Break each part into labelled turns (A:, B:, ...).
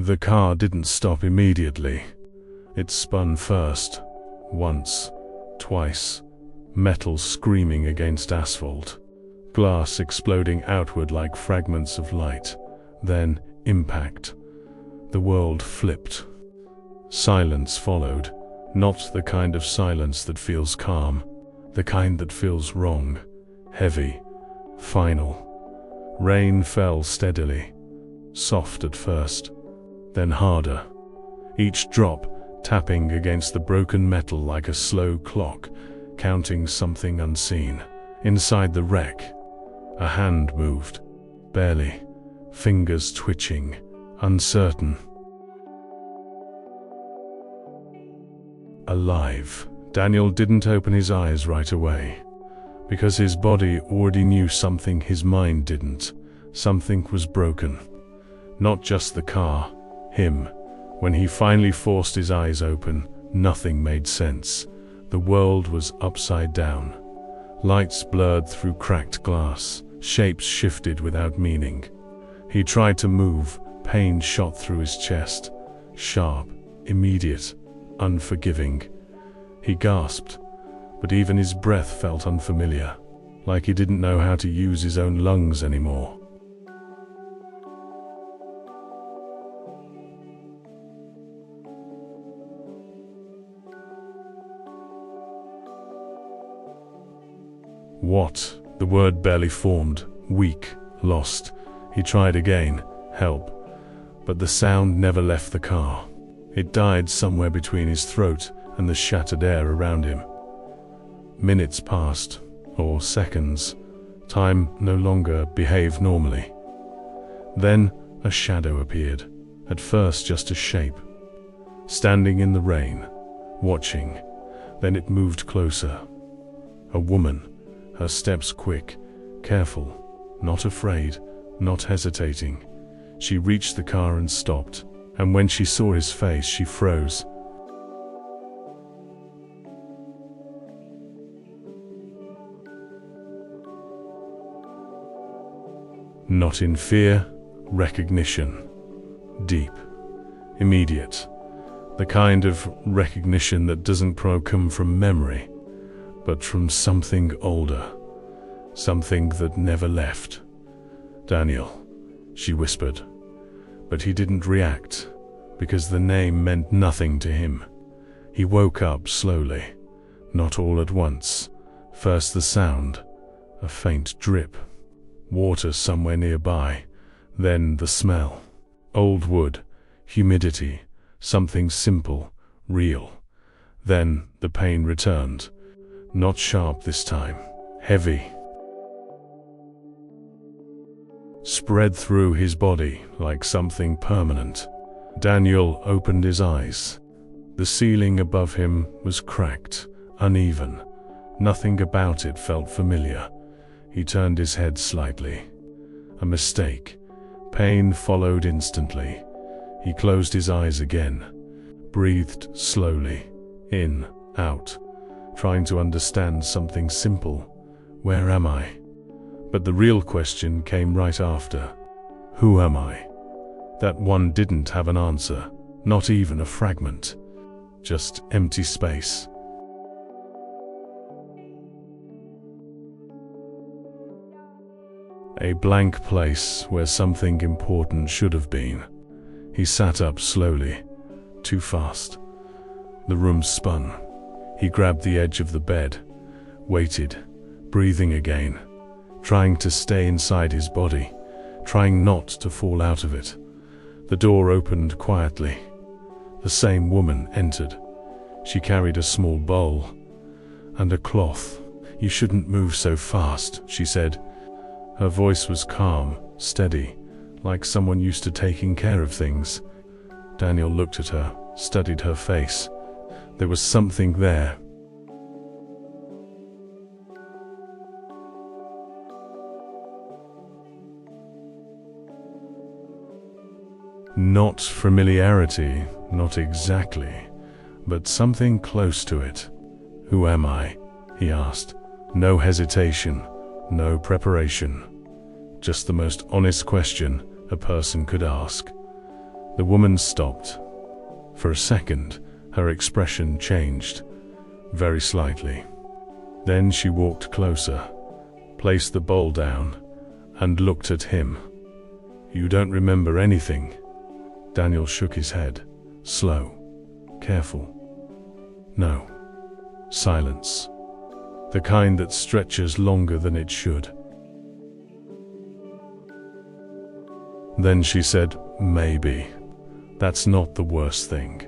A: The car didn't stop immediately. It spun first, once, twice, metal screaming against asphalt, glass exploding outward like fragments of light, then impact. The world flipped. Silence followed, not the kind of silence that feels calm, the kind that feels wrong, heavy, final. Rain fell steadily, soft at first, then harder, each drop tapping against the broken metal like a slow clock, counting something unseen. Inside the wreck, a hand moved, barely, fingers twitching, uncertain. Alive. Daniel didn't open his eyes right away, because his body already knew something his mind didn't. Something was broken. Not just the car, him. When he finally forced his eyes open, nothing made sense. The world was upside down. Lights blurred through cracked glass, shapes shifted without meaning. He tried to move, pain shot through his chest, sharp, immediate, unforgiving. He gasped, but even his breath felt unfamiliar, like he didn't know how to use his own lungs anymore. What? The word barely formed. Weak, lost. He tried again. Help. But the sound never left the car. It died somewhere between his throat and the shattered air around him. Minutes passed, or seconds. Time no longer behaved normally. Then a shadow appeared, at first just a shape. Standing in the rain, watching. Then it moved closer. A woman, her steps quick, careful, not afraid, not hesitating. She reached the car and stopped, and when she saw his face, she froze. Not in fear, recognition. Deep, immediate. The kind of recognition that doesn't come from memory, but from something older. Something that never left. Daniel, she whispered. But he didn't react, because the name meant nothing to him. He woke up slowly, not all at once. First the sound, a faint drip. Water somewhere nearby, then the smell. Old wood, humidity, something simple, real. Then the pain returned, not sharp this time, heavy. Spread through his body like something permanent. Daniel opened his eyes. The ceiling above him was cracked, uneven. Nothing about it felt familiar. He turned his head slightly. A mistake. Pain followed instantly. He closed his eyes again, breathed slowly, in, out, trying to understand something simple. Where am I? But the real question came right after. Who am I? That one didn't have an answer, not even a fragment. Just empty space. A blank place where something important should have been. He sat up slowly, too fast. The room spun. He grabbed the edge of the bed, waited, breathing again, trying to stay inside his body, trying not to fall out of it. The door opened quietly. The same woman entered. She carried a small bowl and a cloth. "You shouldn't move so fast," she said. Her voice was calm, steady, like someone used to taking care of things. Daniel looked at her, studied her face. There was something there. Not familiarity, not exactly, but something close to it. "Who am I?" he asked. No hesitation, no preparation. Just the most honest question a person could ask. The woman stopped. For a second, her expression changed, very slightly. Then she walked closer, placed the bowl down, and looked at him. "You don't remember anything?" Daniel shook his head, slow, careful. "No." Silence. The kind that stretches longer than it should. Then she said, "Maybe. That's not the worst thing.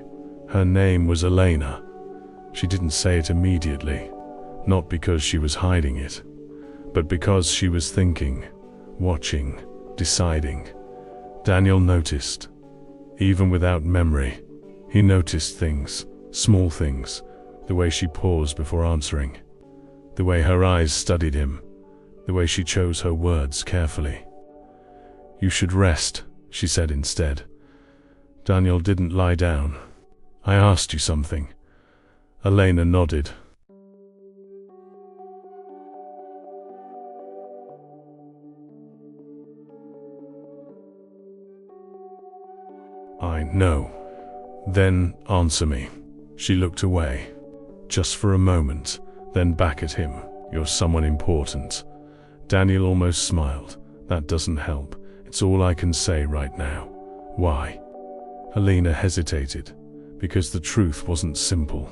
A: Her name was Elena." She didn't say it immediately, not because she was hiding it, but because she was thinking, watching, deciding. Daniel noticed. Even without memory, he noticed things, small things, the way she paused before answering, the way her eyes studied him, the way she chose her words carefully. "You should rest," she said instead. Daniel didn't lie down. "I asked you something." Elena nodded. "I know." "Then answer me." She looked away, just for a moment, then back at him. "You're someone important." Daniel almost smiled. "That doesn't help. It's all I can say right now." "Why?" Elena hesitated, because the truth wasn't simple.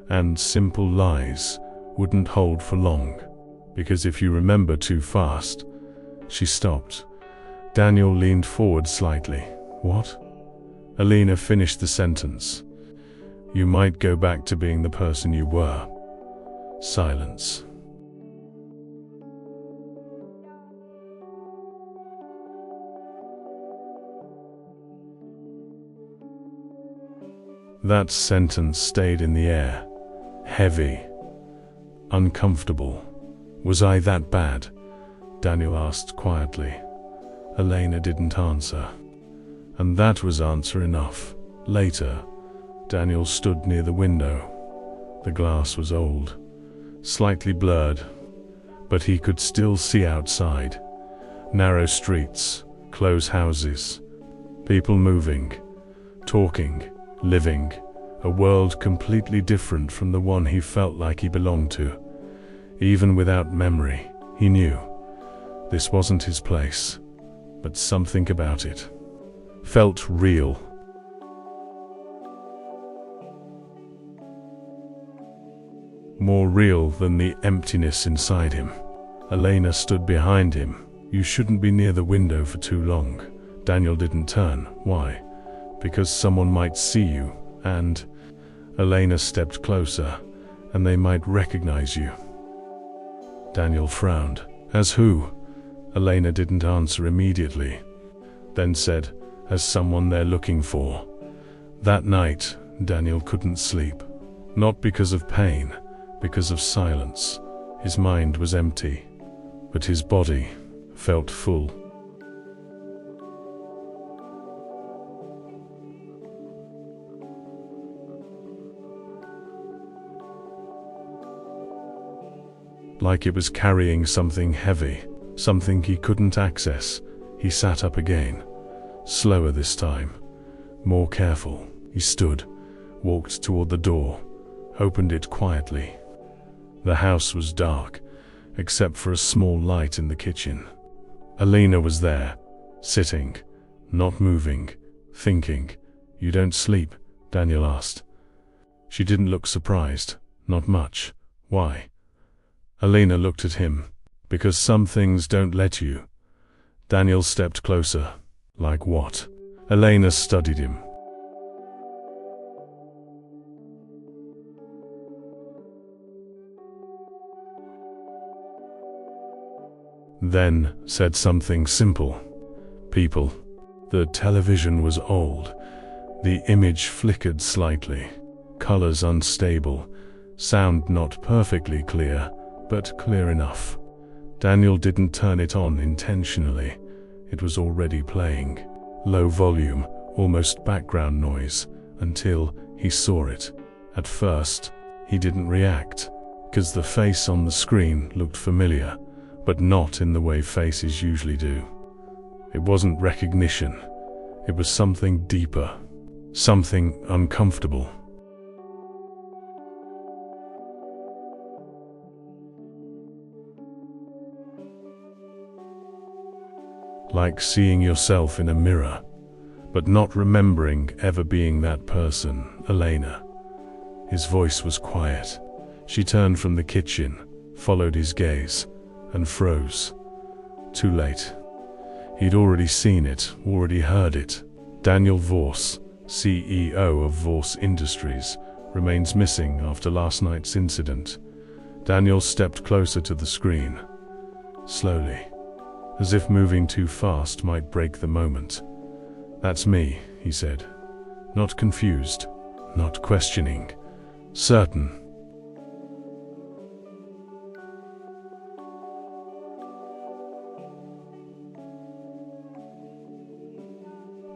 A: And simple lies wouldn't hold for long, because if you remember too fast. She stopped. Daniel leaned forward slightly. "What?" Elena finished the sentence. "You might go back to being the person you were." Silence. That sentence stayed in the air, heavy, uncomfortable. "Was I that bad?" Daniel asked quietly. Elena didn't answer. And that was answer enough. Later, Daniel stood near the window. The glass was old, slightly blurred, but he could still see outside. Narrow streets, closed houses, people moving, talking, living, a world completely different from the one he felt like he belonged to. Even without memory, he knew this wasn't his place, but something about it felt real. More real than the emptiness inside him. Elena stood behind him. "You shouldn't be near the window for too long." Daniel didn't turn. "Why?" "Because someone might see you, and..." Elena stepped closer, "and they might recognize you." Daniel frowned. "As who?" Elena didn't answer immediately, then said, "As someone they're looking for." That night, Daniel couldn't sleep. Not because of pain, because of silence. His mind was empty, but his body felt full. Like it was carrying something heavy, something he couldn't access. He sat up again, slower this time, more careful. He stood, walked toward the door, opened it quietly. The house was dark, except for a small light in the kitchen. Elena was there, sitting, not moving, thinking. "You don't sleep?" Daniel asked. She didn't look surprised, not much. "Why?" Elena looked at him. "Because some things don't let you." Daniel stepped closer. "Like what?" Elena studied him. Then said something simple. "People." The television was old. The image flickered slightly. Colors unstable. Sound not perfectly clear, but clear enough. Daniel didn't turn it on intentionally. It was already playing. Low volume, almost background noise, until he saw it. At first, he didn't react, because the face on the screen looked familiar, but not in the way faces usually do. It wasn't recognition. It was something deeper, something uncomfortable. Like seeing yourself in a mirror, but not remembering ever being that person, Elena. His voice was quiet. She turned from the kitchen, followed his gaze, and froze. Too late. He'd already seen it, already heard it. Daniel Voss, CEO of Voss Industries, remains missing after last night's incident. Daniel stepped closer to the screen. Slowly, as if moving too fast might break the moment. "That's me," he said. Not confused, not questioning, certain.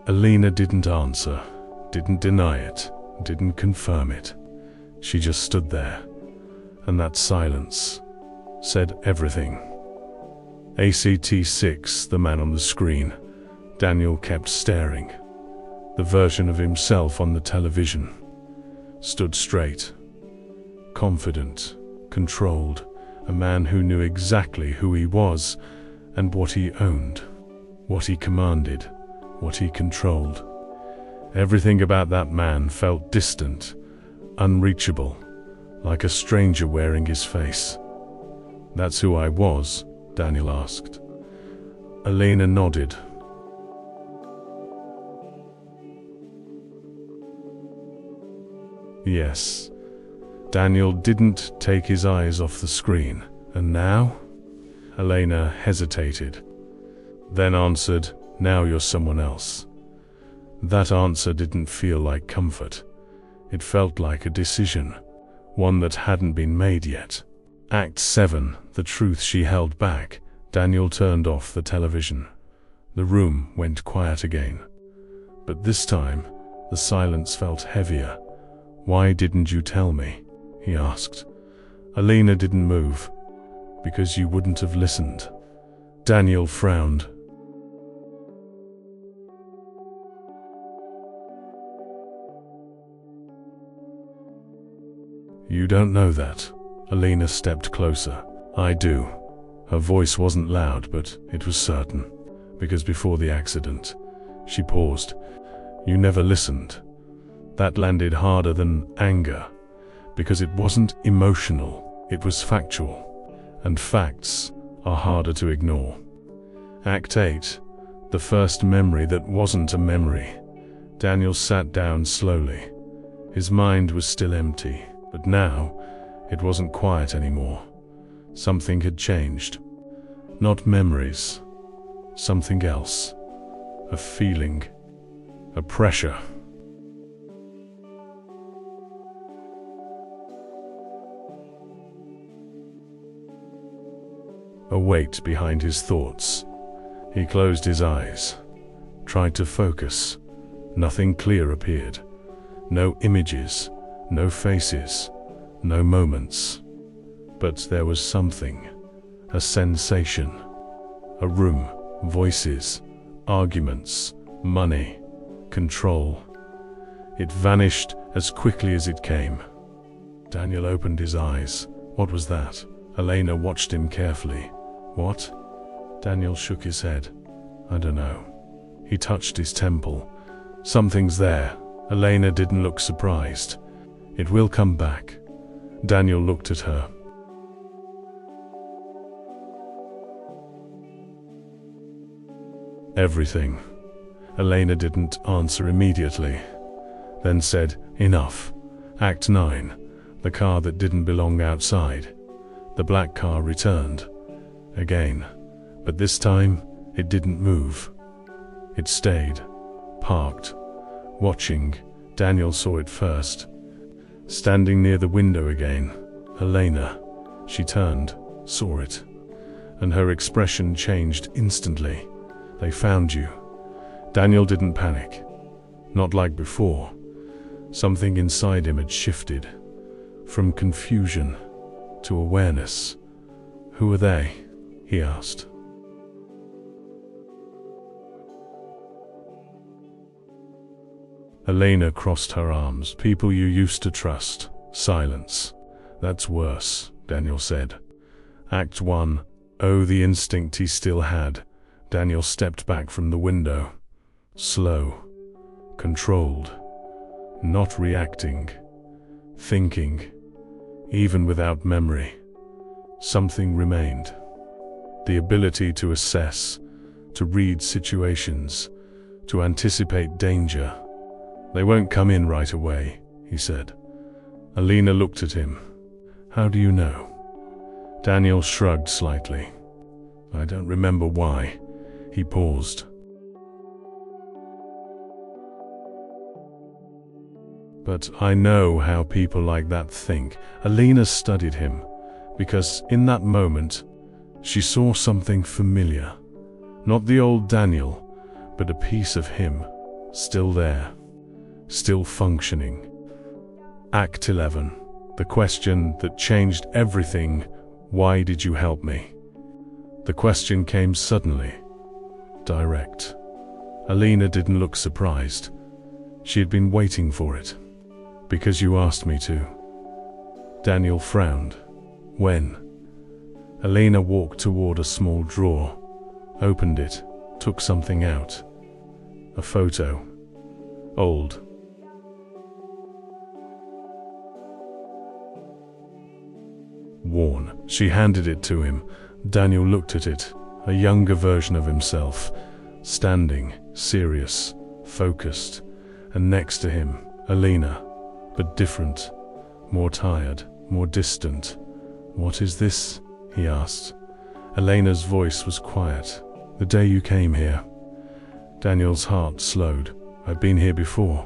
A: Elena didn't answer, didn't deny it, didn't confirm it. She just stood there, and that silence said everything. ACT6, the man on the screen. Daniel kept staring. The version of himself on the television. Stood straight, confident, controlled, a man who knew exactly who he was and what he owned, what he commanded, what he controlled. Everything about that man felt distant, unreachable, like a stranger wearing his face. "That's who I was?" Daniel asked. Elena nodded. Yes. Daniel didn't take his eyes off the screen. "And now?" Elena hesitated, then answered, "Now you're someone else." That answer didn't feel like comfort. It felt like a decision, one that hadn't been made yet. Act 7, the truth she held back. Daniel turned off the television. The room went quiet again. But this time, the silence felt heavier. "Why didn't you tell me?" he asked. Elena didn't move. "Because you wouldn't have listened." Daniel frowned. "You don't know that." Elena stepped closer. "I do." Her voice wasn't loud, but it was certain. "Because before the accident," she paused, "you never listened." That landed harder than anger, because it wasn't emotional, it was factual. And facts are harder to ignore. Act 8, the first memory that wasn't a memory. Daniel sat down slowly. His mind was still empty, but now it wasn't quiet anymore. Something had changed. Not memories. Something else. A feeling. A pressure. A weight behind his thoughts. He closed his eyes. Tried to focus. Nothing clear appeared. No images. No faces. No moments. But there was something. A sensation. A room. Voices. Arguments. Money. Control. It vanished as quickly as it came. Daniel opened his eyes. What was that? Elena watched him carefully. "What?" Daniel shook his head. "I don't know." He touched his temple. "Something's there." Elena didn't look surprised. "It will come back." Daniel looked at her. "Everything." Elena didn't answer immediately, then said, "Enough." Act 9, the car that didn't belong outside. The black car returned. Again. But this time, it didn't move. It stayed, parked, watching. Daniel saw it first. Standing near the window again. Elena. She turned, saw it, and her expression changed instantly. "They found you." Daniel didn't panic. Not like before. Something inside him had shifted. From confusion to awareness. "Who are they?" he asked. Elena crossed her arms. People you used to trust. Silence. That's worse, Daniel said. Act 1. Oh, the instinct he still had. Daniel stepped back from the window. Slow. Controlled. Not reacting. Thinking. Even without memory. Something remained. The ability to assess, to read situations, to anticipate danger. They won't come in right away, he said. Elena looked at him. How do you know? Daniel shrugged slightly. I don't remember why. He paused. But I know how people like that think. Elena studied him, because in that moment, she saw something familiar. Not the old Daniel, but a piece of him, still there, still functioning. Act 11. The question that changed everything. Why did you help me? The question came suddenly, direct. Elena didn't look surprised. She had been waiting for it. Because you asked me to. Daniel frowned. When? Elena walked toward a small drawer, opened it, took something out. A photo. Old. Worn. She handed it to him. Daniel looked at it, a younger version of himself, standing, serious, focused, and next to him, Elena, but different, more tired, more distant. What is this? He asked. Elena's voice was quiet. The day you came here. Daniel's heart slowed. I've been here before.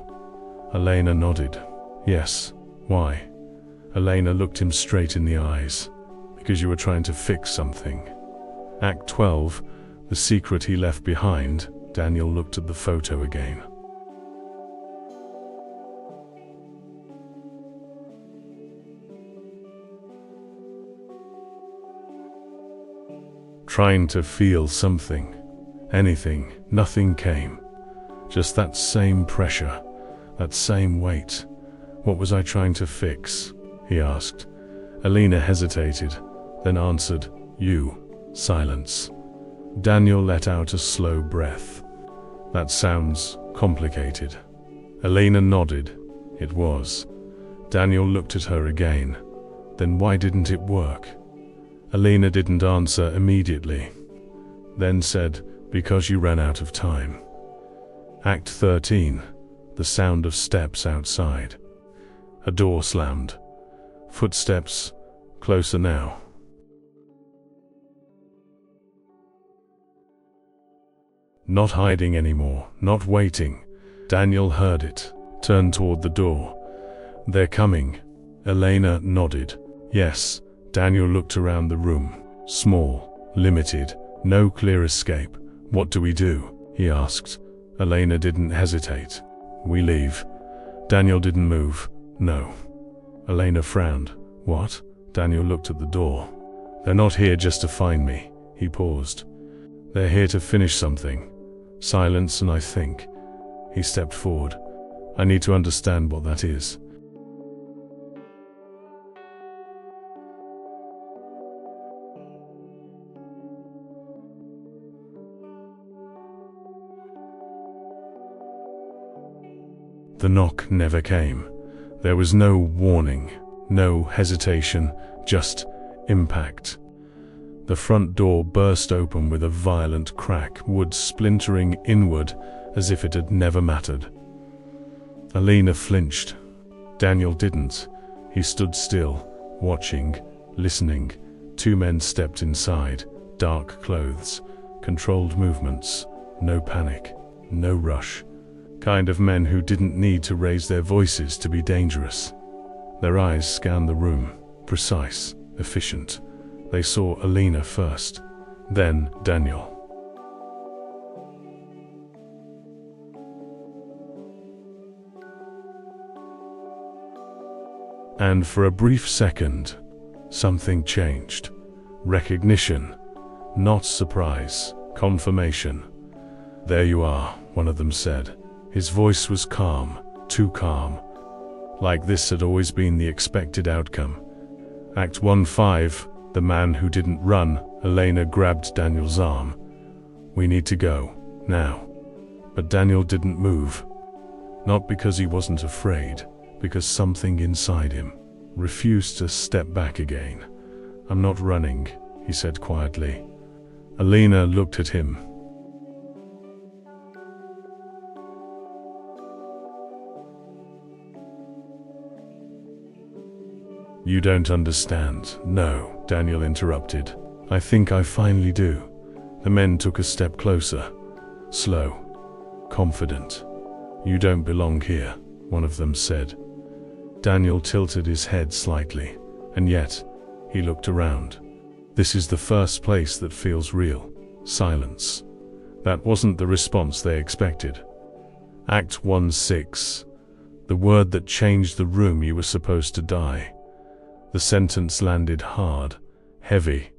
A: Elena nodded. Yes. Why? Elena looked him straight in the eyes. Because you were trying to fix something. Act 12, the secret he left behind. Daniel looked at the photo again. Trying to feel something. Anything. Nothing came. Just that same pressure. That same weight. What was I trying to fix? He asked. Elena hesitated, then answered, you. Silence. Daniel let out a slow breath. That sounds complicated. Elena nodded. It was. Daniel looked at her again. Then why didn't it work? Elena didn't answer immediately. Then said, because you ran out of time. Act 13. The sound of steps outside. A door slammed. Footsteps, closer now. Not hiding anymore, not waiting. Daniel heard it, turned toward the door. They're coming. Elena nodded. Yes. Daniel looked around the room. Small, limited, no clear escape. What do we do? He asked. Elena didn't hesitate. We leave. Daniel didn't move. No. Elena frowned. What? Daniel looked at the door. They're not here just to find me. He paused. They're here to finish something. Silence and I think. He stepped forward. I need to understand what that is. The knock never came. There was no warning, no hesitation, just impact. The front door burst open with a violent crack, wood splintering inward as if it had never mattered. Elena flinched. Daniel didn't. He stood still, watching, listening. Two men stepped inside, dark clothes, controlled movements, no panic, no rush. Kind of men who didn't need to raise their voices to be dangerous. Their eyes scanned the room, precise, efficient. They saw Elena first, then Daniel. And for a brief second, something changed. Recognition, not surprise, confirmation. There you are, one of them said. His voice was calm, too calm. Like this had always been the expected outcome. Act 1-5, the man who didn't run. Elena grabbed Daniel's arm. We need to go, now. But Daniel didn't move. Not because he wasn't afraid, because something inside him refused to step back again. I'm not running, he said quietly. Elena looked at him. You don't understand. No, Daniel interrupted. I think I finally do. The men took a step closer. Slow. Confident. You don't belong here, one of them said. Daniel tilted his head slightly, and yet, he looked around. This is the first place that feels real. Silence. That wasn't the response they expected. Act 1-6. The word that changed the room. You were supposed to die. The sentence landed hard, heavy,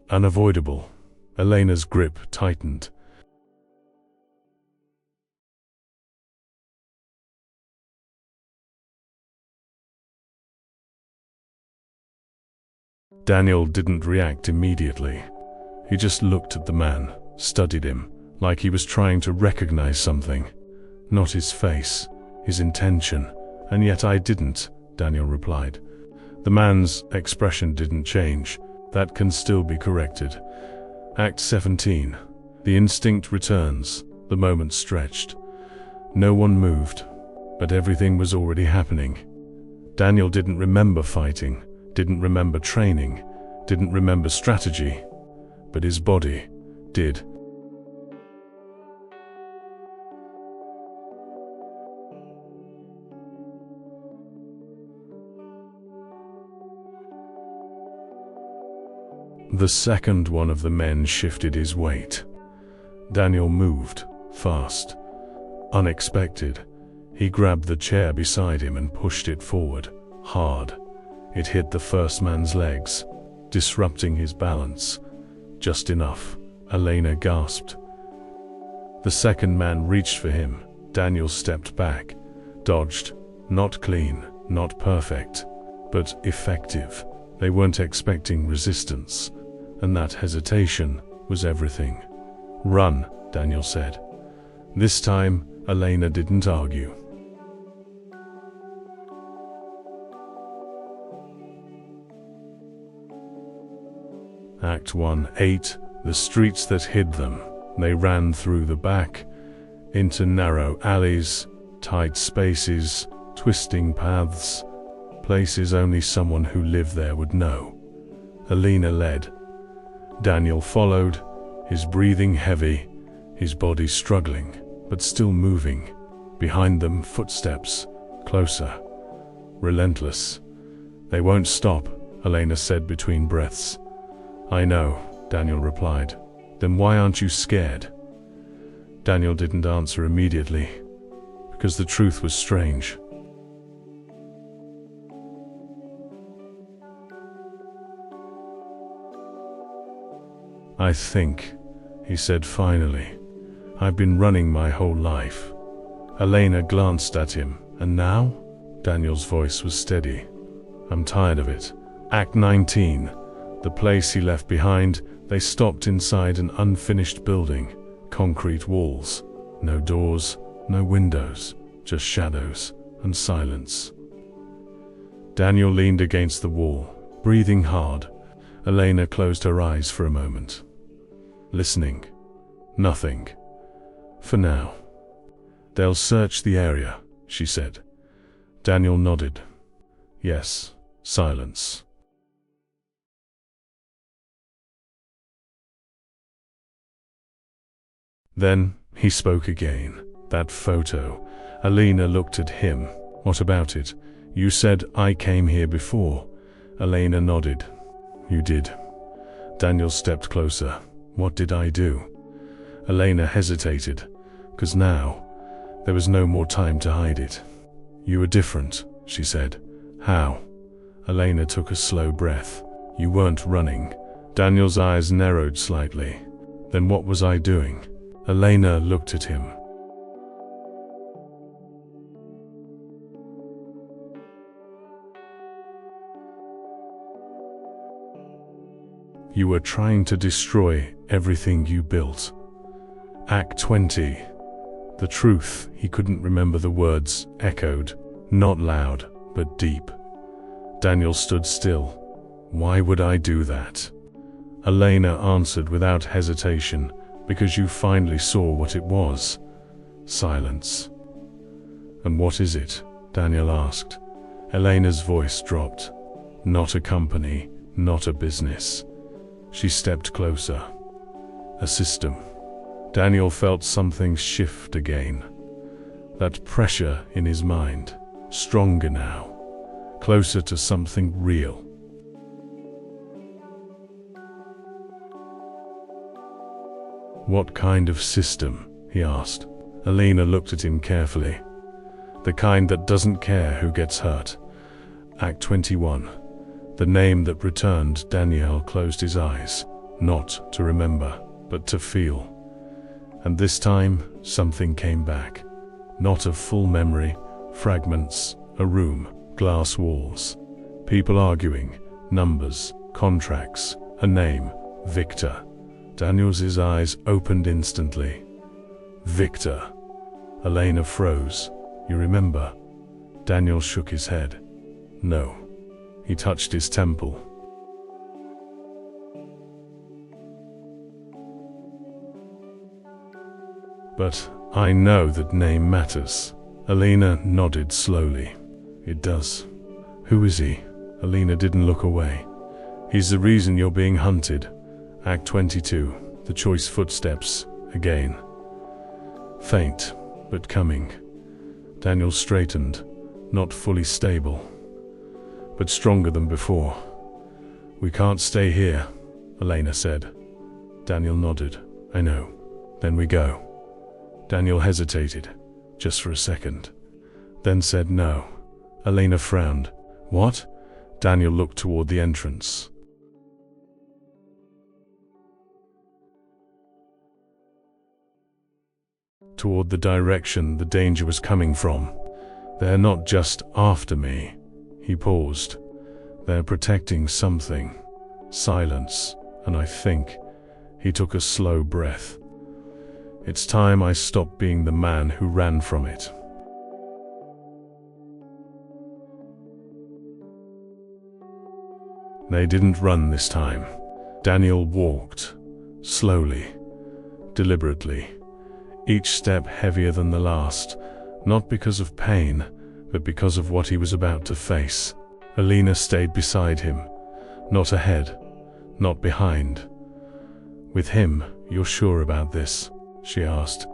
A: unavoidable. Elena's grip tightened. Daniel didn't react immediately. He just looked at the man, studied him, like he was trying to recognize something. Not his face, his intention. And yet I didn't, Daniel replied. The man's expression didn't change. That can still be corrected. Act 17. The instinct returns, the moment stretched. No one moved, but everything was already happening. Daniel didn't remember fighting, didn't remember training, didn't remember strategy, but his body did. The second one of the men shifted his weight. Daniel moved, fast, unexpected. He grabbed the chair beside him and pushed it forward, hard. It hit the first man's legs, disrupting his balance. Just enough, Elena gasped. The second man reached for him. Daniel stepped back, dodged. Not clean, not perfect, but effective. They weren't expecting resistance, and that hesitation was everything. Run, Daniel said. This time, Elena didn't argue. Act 1-8, the streets that hid them. They ran through the back, into narrow alleys, tight spaces, twisting paths, places only someone who lived there would know. Elena led. Daniel followed, his breathing heavy, his body struggling, but still moving. Behind them, footsteps, closer, relentless. They won't stop, Elena said between breaths. I know, Daniel replied. Then why aren't you scared? Daniel didn't answer immediately, because the truth was strange. I think, he said finally, I've been running my whole life. Elena glanced at him. And now? Daniel's voice was steady. I'm tired of it. Act 19. The place he left behind. They stopped inside an unfinished building. Concrete walls. No doors, no windows, just shadows and silence. Daniel leaned against the wall, breathing hard. Elena closed her eyes for a moment. Listening. Nothing. For now. They'll search the area, she said. Daniel nodded. Yes. Silence. Then, he spoke again. That photo. Elena looked at him. What about it? You said I came here before. Elena nodded. You did. Daniel stepped closer. What did I do? Elena hesitated, because now, there was no more time to hide it. You were different, she said. How? Elena took a slow breath. You weren't running. Daniel's eyes narrowed slightly. Then what was I doing? Elena looked at him. You were trying to destroy everything you built. Act 20. The truth, he couldn't remember the words, echoed, not loud, but deep. Daniel stood still. Why would I do that? Elena answered without hesitation, because you finally saw what it was. Silence. And what is it? Daniel asked. Elena's voice dropped. Not a company, not a business. She stepped closer. A system. Daniel felt something shift again. That pressure in his mind, stronger now, closer to something real. What kind of system? He asked. Elena looked at him carefully. The kind that doesn't care who gets hurt. Act 21. The name that returned. Daniel closed his eyes, not to remember, but to feel. And this time, something came back. Not a full memory, fragments, a room, glass walls, people arguing, numbers, contracts, a name, Victor. Daniel's eyes opened instantly. Victor. Elena froze. You remember? Daniel shook his head. No. He touched his temple. But I know that name matters. Elena nodded slowly. It does. Who is he? Elena didn't look away. He's the reason you're being hunted. Act 22. The choice footsteps. Again. Faint, but coming. Daniel straightened, not fully stable, but stronger than before. We can't stay here, Elena said. Daniel nodded. I know. Then we go. Daniel hesitated, just for a second, then said no. Elena frowned. What? Daniel looked toward the entrance. Toward the direction the danger was coming from. They're not just after me. He paused. They're protecting something. Silence, and I think. He took a slow breath. It's time I stopped being the man who ran from it. They didn't run this time. Daniel walked, slowly, deliberately, each step heavier than the last, not because of pain, but because of what he was about to face. Elena stayed beside him, not ahead, not behind. With him, you're sure about this? She asked.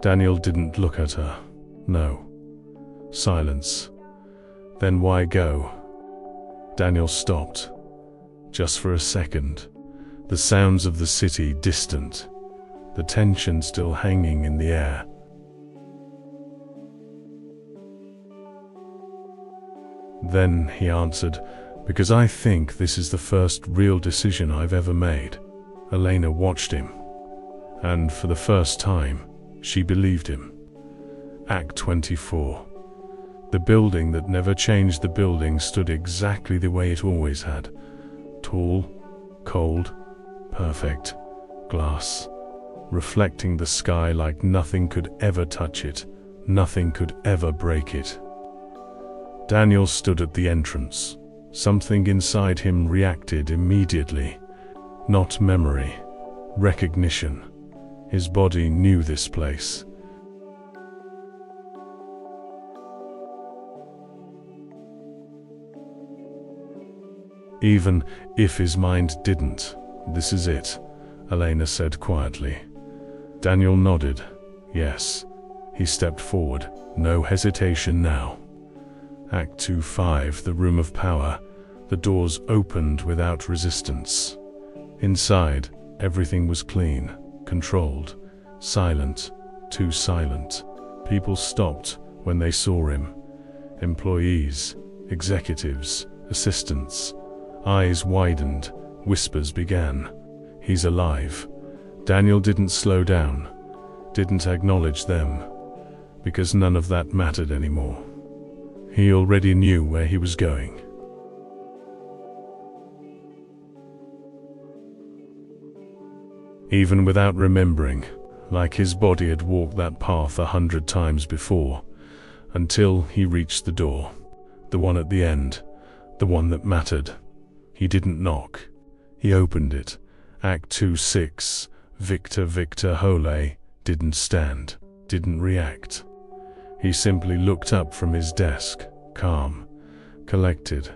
A: Daniel didn't look at her. No. Silence. Then why go? Daniel stopped. Just for a second. The sounds of the city distant. The tension still hanging in the air. Then he answered, because I think this is the first real decision I've ever made. Elena watched him. And for the first time, she believed him. Act 24. The building that never changed. The building stood exactly the way it always had. Tall, cold, perfect, glass, reflecting the sky like nothing could ever touch it, nothing could ever break it. Daniel stood at the entrance. Something inside him reacted immediately. Not memory, recognition. His body knew this place. Even if his mind didn't. This is it, Elena said quietly. Daniel nodded. Yes. He stepped forward. No hesitation now. Act 2-5, the room of power. The doors opened without resistance. Inside, everything was clean, controlled, silent, too silent. People stopped when they saw him. Employees, executives, assistants. Eyes widened, whispers began. He's alive. Daniel didn't slow down, didn't acknowledge them, because none of that mattered anymore. He already knew where he was going. even without remembering, like his body had walked that path 100 times before, until he reached the door. The one at the end, the one that mattered. He didn't knock. He opened it. Act 2-6. Victor Hole didn't stand, didn't react. He simply looked up from his desk, calm, collected,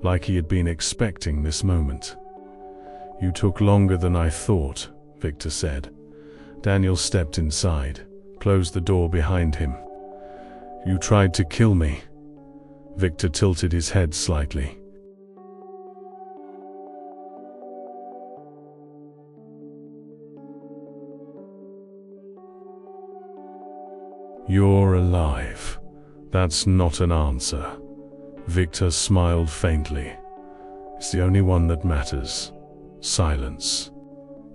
A: like he had been expecting this moment. "You took longer than I thought," Victor said. Daniel stepped inside, closed the door behind him. "You tried to kill me." Victor tilted his head slightly. "You're alive. That's not an answer." Victor smiled faintly. "It's the only one that matters." Silence.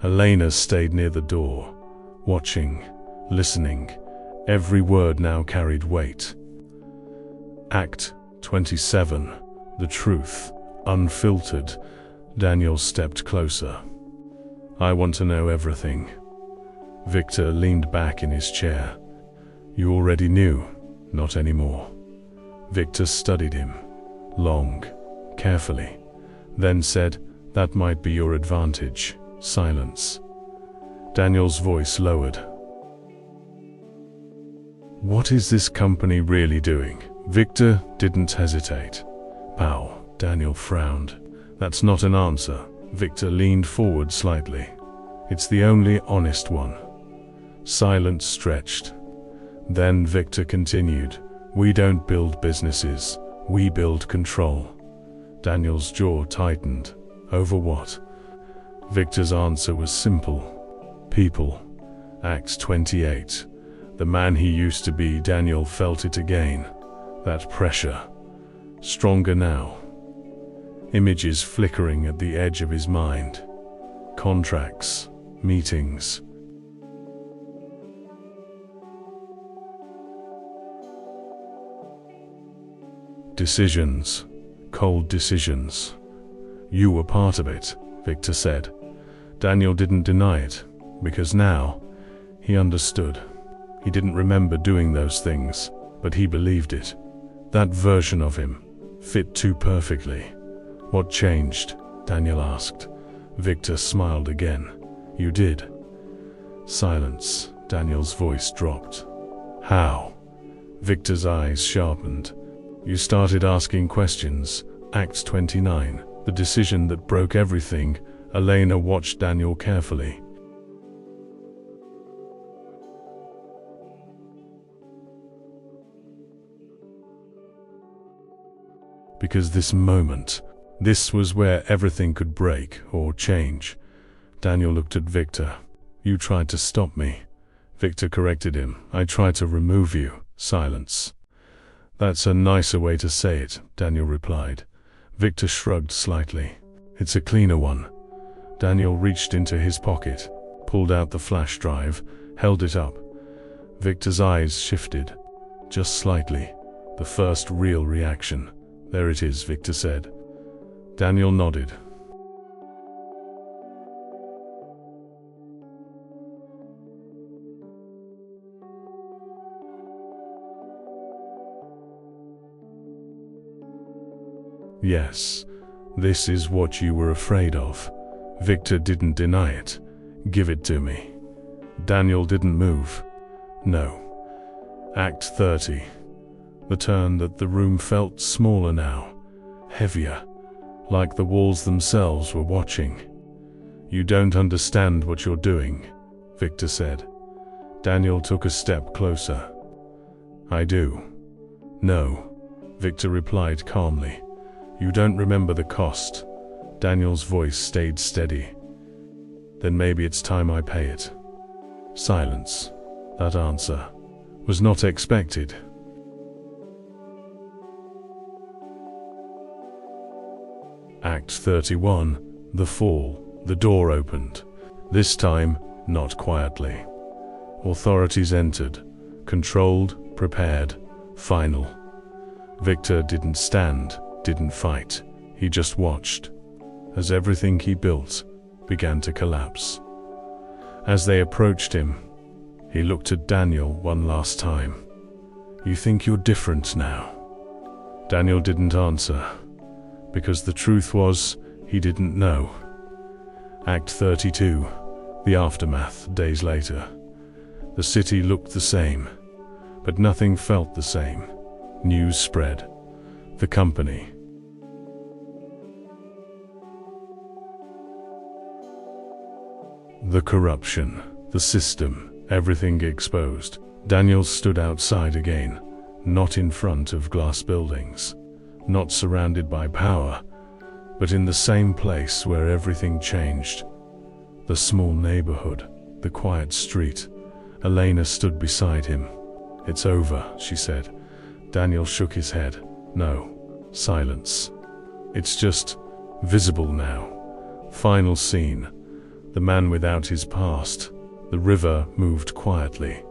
A: Elena stayed near the door, watching, listening. Every word now carried weight. Act 27. The truth, unfiltered. Daniel stepped closer. "I want to know everything." Victor leaned back in his chair. "You already knew, not anymore." Victor studied him, long, carefully, then said, "That might be your advantage." Silence. Daniel's voice lowered. "What is this company really doing?" Victor didn't hesitate. "Pow." Daniel frowned. "That's not an answer." Victor leaned forward slightly. "It's the only honest one." Silence stretched. Then Victor continued, "We don't build businesses, we build control." Daniel's jaw tightened. Over what? Victor's answer was simple. People. Act 28. The man he used to be, Daniel felt it again. That pressure. Stronger now. Images flickering at the edge of his mind. Contracts. Meetings. Decisions. Cold decisions. "You were part of it," Victor said. Daniel didn't deny it, because now he understood. He didn't remember doing those things, but he believed it. That version of him fit too perfectly. "What changed?" Daniel asked. Victor smiled again. "You did." Silence. Daniel's voice dropped. "How?" Victor's eyes sharpened. "You started asking questions." Act 29. The decision that broke everything. Elena watched Daniel carefully. Because this moment, this was where everything could break or change. Daniel looked at Victor. "You tried to stop me." Victor corrected him. "I tried to remove you." Silence. "That's a nicer way to say it," Daniel replied. Victor shrugged slightly. "It's a cleaner one." Daniel reached into his pocket, pulled out the flash drive, held it up. Victor's eyes shifted, just slightly. The first real reaction. "There it is," Victor said. Daniel nodded. "Yes, this is what you were afraid of." Victor didn't deny it. "Give it to me." Daniel didn't move. "No." Act 30. The turn that the room felt smaller now, heavier, like the walls themselves were watching. "You don't understand what you're doing," Victor said. Daniel took a step closer. "I do." "No," Victor replied calmly. "You don't remember the cost." Daniel's voice stayed steady. "Then maybe it's time I pay it." Silence. That answer was not expected. Act 31. The fall. The door opened. This time, not quietly. Authorities entered. Controlled, prepared, final. Victor didn't stand, didn't fight. He just watched as everything he built began to collapse. As they approached him, he looked at Daniel one last time. "You think you're different now?" Daniel didn't answer, because the truth was, he didn't know. Act 32, the aftermath, days later. The city looked the same, but nothing felt the same. News spread. The company. The corruption, the system, everything exposed. Daniel stood outside again, not in front of glass buildings, not surrounded by power, but in the same place where everything changed. The small neighborhood, the quiet street. Elena stood beside him. "It's over," she said. Daniel shook his head. "No." Silence. "It's just visible now." Final scene. The man without his past. The river moved quietly.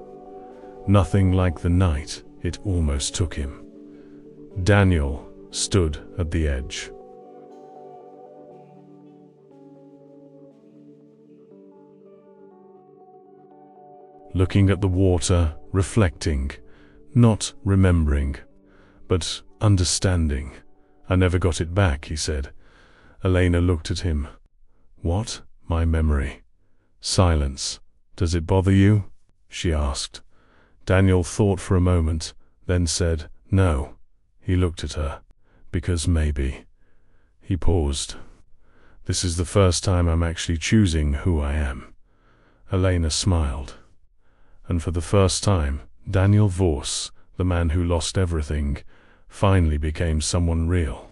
A: Nothing like the night it almost took him. Daniel stood at the edge. Looking at the water, reflecting, not remembering, but understanding. "I never got it back," he said. Elena looked at him. "What? My memory?" Silence. "Does it bother you?" she asked. Daniel thought for a moment, then said, "No." He looked at her. "Because maybe." He paused. "This is the first time I'm actually choosing who I am." Elena smiled. And for the first time, Daniel Voss, the man who lost everything, finally became someone real.